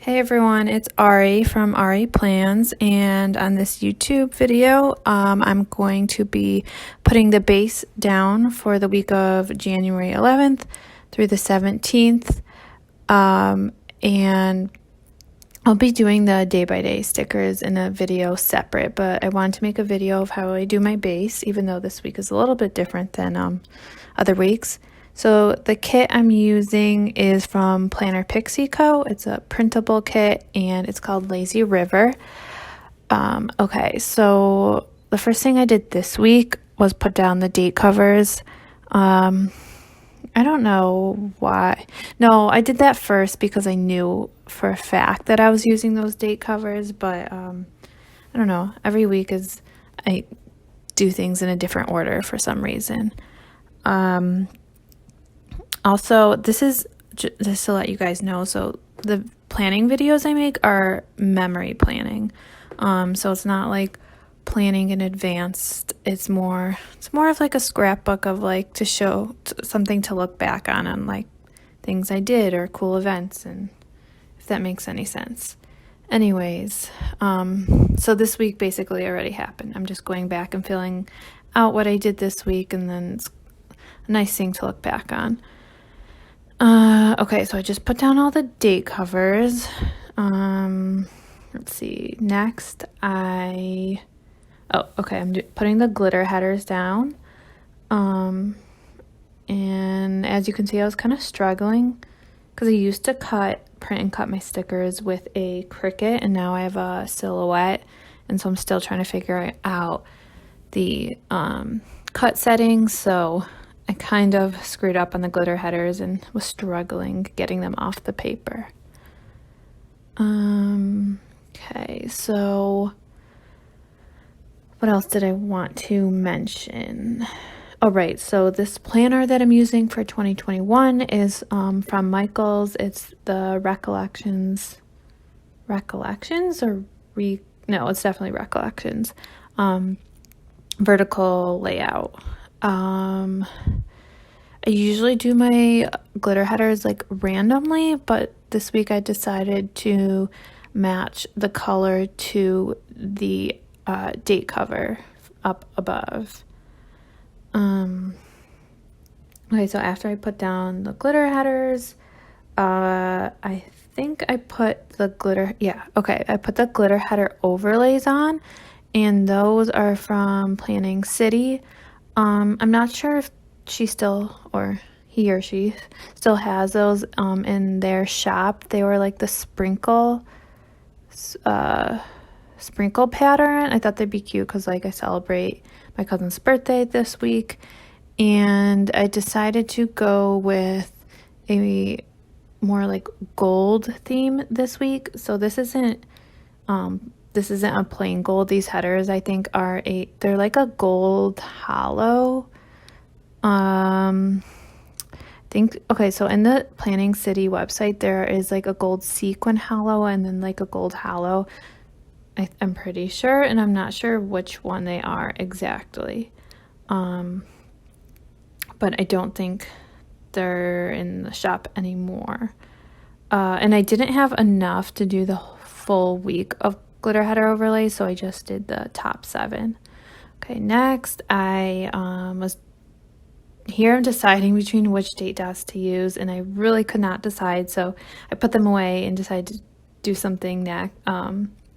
Hey everyone, it's Ari from Ari Plans, and on this YouTube video, I'm going to be putting the base down for the week of January 11th through the 17th, and I'll be doing the day-by-day stickers in a video separate, but I wanted to make a video of how I do my base, even though this week is a little bit different than other weeks. So the kit I'm using is from Planner Pixie Co. It's a printable kit and it's called Lazy River. Okay, so the first thing I did this week was put down the date covers. I don't know why. No, I did that first because I knew for a fact that I was using those date covers, but I don't know. Every week I do things in a different order for some reason. Also, this is just to let you guys know, so the planning videos I make are memory planning. So it's not like planning in advance. It's more of like a scrapbook of like to show something to look back on like things I did or cool events, and if that makes any sense. Anyways, so this week basically already happened. I'm just going back and filling out what I did this week, and then it's a nice thing to look back on. Okay, so I just put down all the date covers. Let's see. Next, I'm putting the glitter headers down. And as you can see, I was kind of struggling because I used to print and cut my stickers with a Cricut, and now I have a Silhouette, and so I'm still trying to figure out the cut settings. So I kind of screwed up on the glitter headers and was struggling getting them off the paper. Okay, so what else did I want to mention? Oh, right, so this planner that I'm using for 2021 is from Michaels. It's the Recollections or no, it's definitely Recollections. Vertical layout. I usually do my glitter headers like randomly, but this week I decided to match the color to the date cover up above. Okay, so after I put down the glitter headers, I think I put the I put the glitter header overlays on, and those are from Planning City. I'm not sure if he or she still has those in their shop. They were like the sprinkle pattern. I thought they'd be cute because like I celebrate my cousin's birthday this week, and I decided to go with a more like gold theme this week. So this isn't a plain gold. These headers I think they're like a gold hollow. So in the Planning City website there is like a gold sequin hollow and then like a gold hollow. I'm pretty sure, and I'm not sure which one they are exactly. But I don't think they're in the shop anymore. And I didn't have enough to do the full week of glitter header overlays, so I just did the top 7. Okay, next I was here. I'm deciding between which date dots to use, and I really could not decide, so I put them away and decided to do something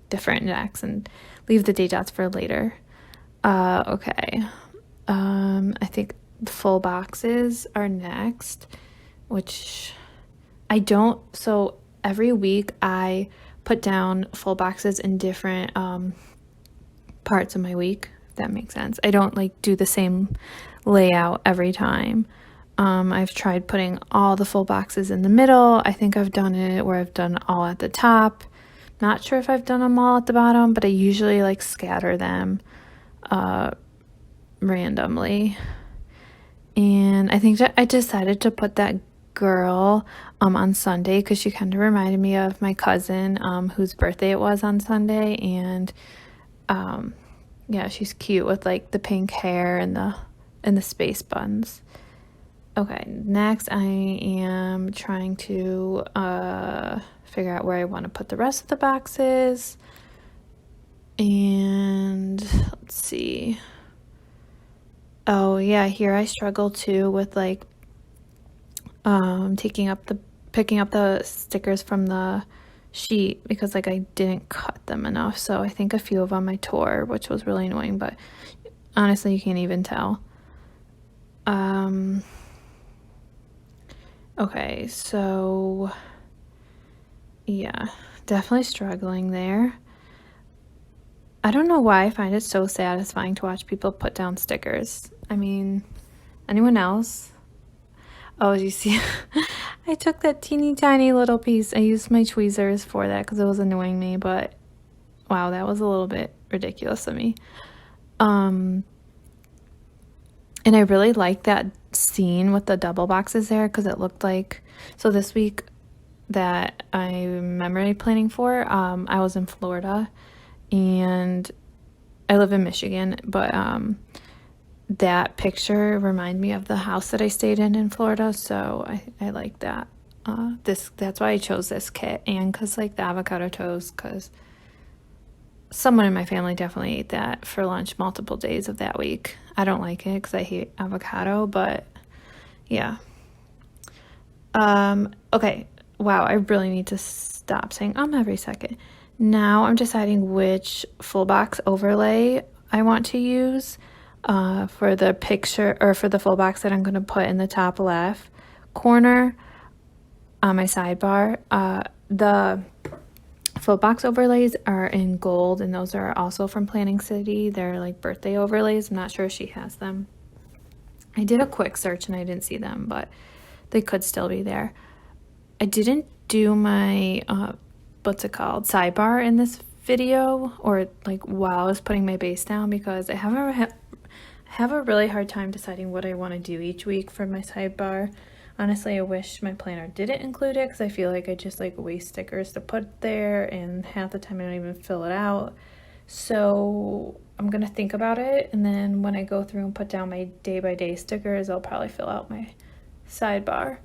different next and leave the date dots for later. Okay, I think the full boxes are next, which so every week I put down full boxes in different parts of my week, if that makes sense. I don't like do the same layout every time. I've tried putting all the full boxes in the middle. I think I've done it where I've done all at the top. Not sure if I've done them all at the bottom, but I usually like scatter them randomly. And I think that I decided to put that girl on Sunday because she kind of reminded me of my cousin whose birthday it was on Sunday, and yeah, she's cute with like the pink hair and the space buns. Okay, next I am trying to figure out where I want to put the rest of the boxes. And let's see. Oh yeah, here I struggle too with like picking up the stickers from the sheet because like I didn't cut them enough. So I think a few of them I tore, which was really annoying, but honestly you can't even tell. Okay, so yeah, definitely struggling there. I don't know why I find it so satisfying to watch people put down stickers. I mean, anyone else? Oh, you see, I took that teeny tiny little piece. I used my tweezers for that because it was annoying me, but wow, that was a little bit ridiculous of me. And I really liked that scene with the double boxes there because it looked like, so this week that I'm memory planning for, I was in Florida and I live in Michigan, but that picture reminded me of the house that I stayed in Florida, so I like that. That's why I chose this kit, and because like the avocado toast, because someone in my family definitely ate that for lunch multiple days of that week. I don't like it because I hate avocado, but yeah. Okay. Wow, I really need to stop saying every second. Now I'm deciding which full box overlay I want to use for the picture or for the full box that I'm going to put in the top left corner on my sidebar. The full box overlays are in gold, and those are also from Planning City. They're like birthday overlays. I'm not sure if she has them. I did a quick search and I didn't see them, but they could still be there. I didn't do my what's it called, sidebar in this video, or like while I was putting my base down, because I have a really hard time deciding what I want to do each week for my sidebar. Honestly, I wish my planner didn't include it because I feel like I just like waste stickers to put there, and half the time I don't even fill it out. So I'm gonna think about it, and then when I go through and put down my day-by-day stickers, I'll probably fill out my sidebar.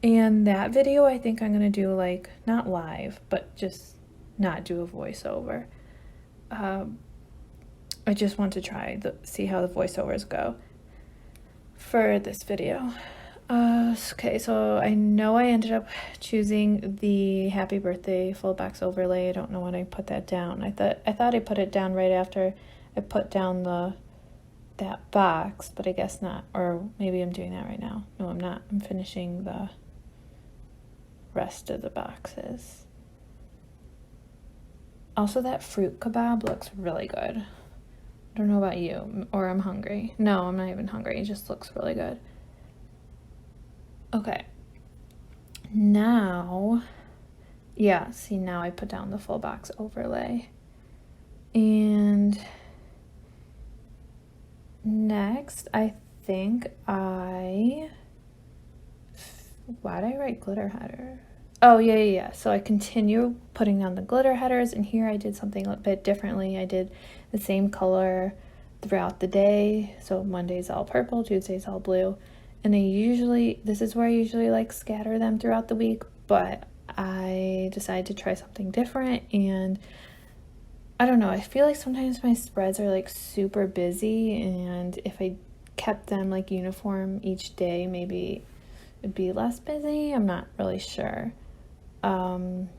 And that video, I think I'm gonna do like not live, but just not do a voiceover. I just want to try see how the voiceovers go for this video. Okay, so I know I ended up choosing the happy birthday full box overlay. I don't know when I put that down. I thought I put it down right after I put down that box, but I guess not. Or maybe I'm doing that right now. No, I'm not. I'm finishing the rest of the boxes. Also, that fruit kebab looks really good. I don't know about you, or I'm hungry. No, I'm not even hungry. It just looks really good. Okay. Now, yeah, see, now I put down the full box overlay. And next, I think why'd I write glitter header? Oh, yeah. So I continue putting down the glitter headers, and here I did something a bit differently. I did the same color throughout the day. So Monday's all purple, Tuesday's all blue. And this is where I usually like scatter them throughout the week, but I decided to try something different, and I don't know, I feel like sometimes my spreads are like super busy, and if I kept them like uniform each day, maybe it'd be less busy. I'm not really sure. And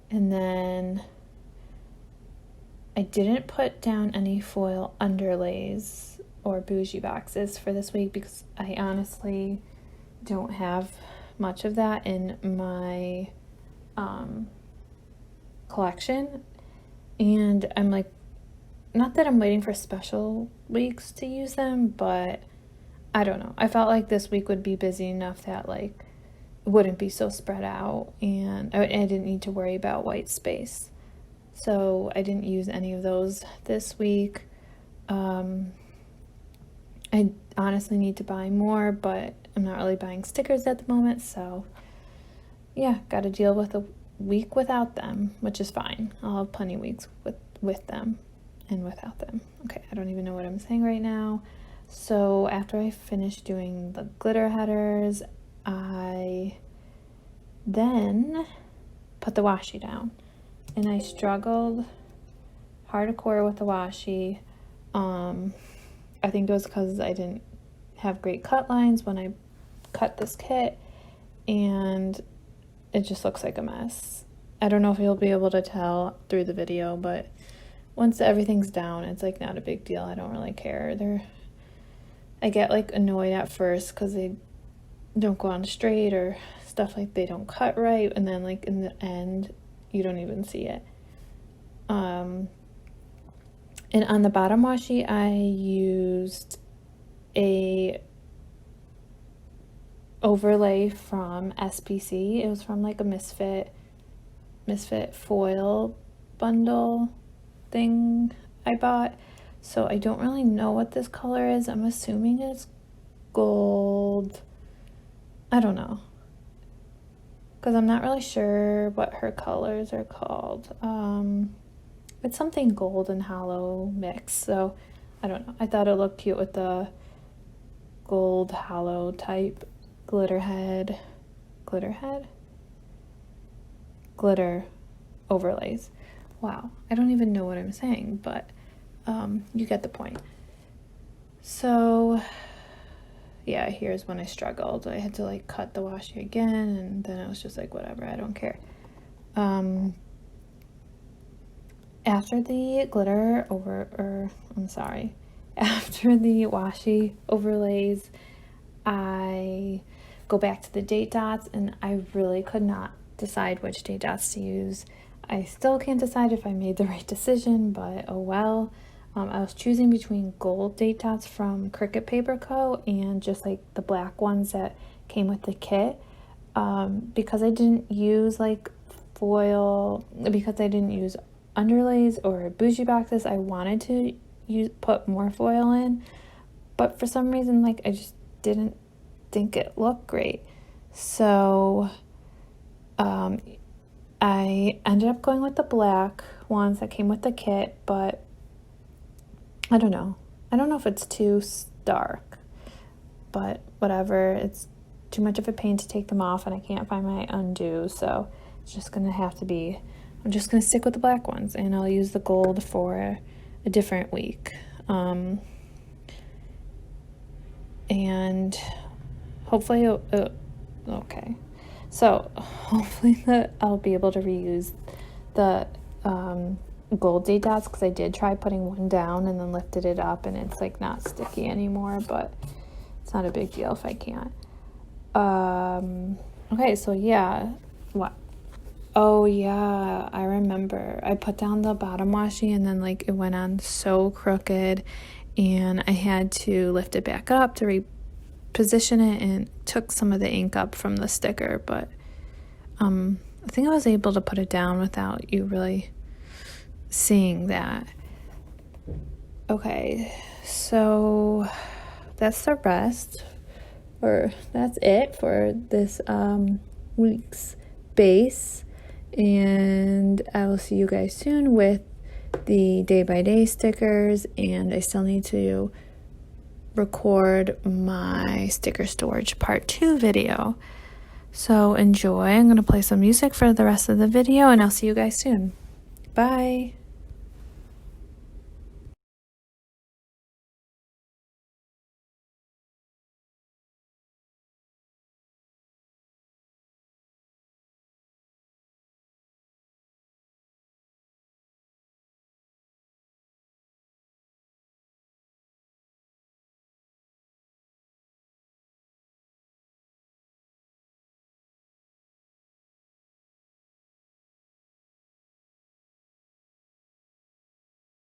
then I didn't put down any foil underlays or bougie boxes for this week because I honestly don't have much of that in my collection, and I'm like, not that I'm waiting for special weeks to use them, but I don't know, I felt like this week would be busy enough that like it wouldn't be so spread out, and I didn't need to worry about white space, so I didn't use any of those this week. I honestly need to buy more, but I'm not really buying stickers at the moment, so yeah, got to deal with a week without them, which is fine. I'll have plenty of weeks with them and without them. Okay, I don't even know what I'm saying right now. So after I finished doing the glitter headers, I Then put the washi down. And I struggled hardcore with the washi. I think it was because I didn't have great cut lines when I cut this kit, and it just looks like a mess. I don't know if you'll be able to tell through the video, but once everything's down, it's like not a big deal. I don't really care. I get like annoyed at first because they don't go on straight or stuff, like they don't cut right, and then like in the end you don't even see it. And on the bottom washi I used a overlay from SPC. It was from like a misfit foil bundle thing I bought. So I don't really know what this color is. I'm assuming it's gold. I don't know, because I'm not really sure what her colors are called. It's something gold and hollow mix, so I don't know. I thought it looked cute with the gold hollow type glitter overlays. Wow, I don't even know what I'm saying, but you get the point. So yeah, here's when I struggled. I had to like cut the washi again, and then I was just like, whatever, I don't care. After the after the washi overlays, I go back to the date dots, and I really could not decide which date dots to use. I still can't decide if I made the right decision, but oh well. I was choosing between gold date dots from Cricut Paper Co. and just like the black ones that came with the kit. Because I didn't use like foil, because I didn't use underlays or bougie boxes, I wanted to put more foil in, but for some reason like I just didn't think it looked great. So I ended up going with the black ones that came with the kit, but I don't know if it's too stark, but whatever. It's too much of a pain to take them off, and I can't find my undo, so it's just gonna have to be, I'm just gonna stick with the black ones, and I'll use the gold for a different week. And hopefully okay, so hopefully that I'll be able to reuse the gold date dots, because I did try putting one down and then lifted it up, and it's like not sticky anymore, but it's not a big deal if I can't. Okay, so yeah, what? Oh yeah, I remember. I put down the bottom washi, and then like it went on so crooked, and I had to lift it back up to reposition it, and took some of the ink up from the sticker, but I think I was able to put it down without you really seeing that. Okay, so that's the rest, or that's it for this week's base, and I will see you guys soon with the day-by-day stickers, and I still need to record my sticker storage part 2 video. So enjoy. I'm going to play some music for the rest of the video, and I'll see you guys soon. Bye.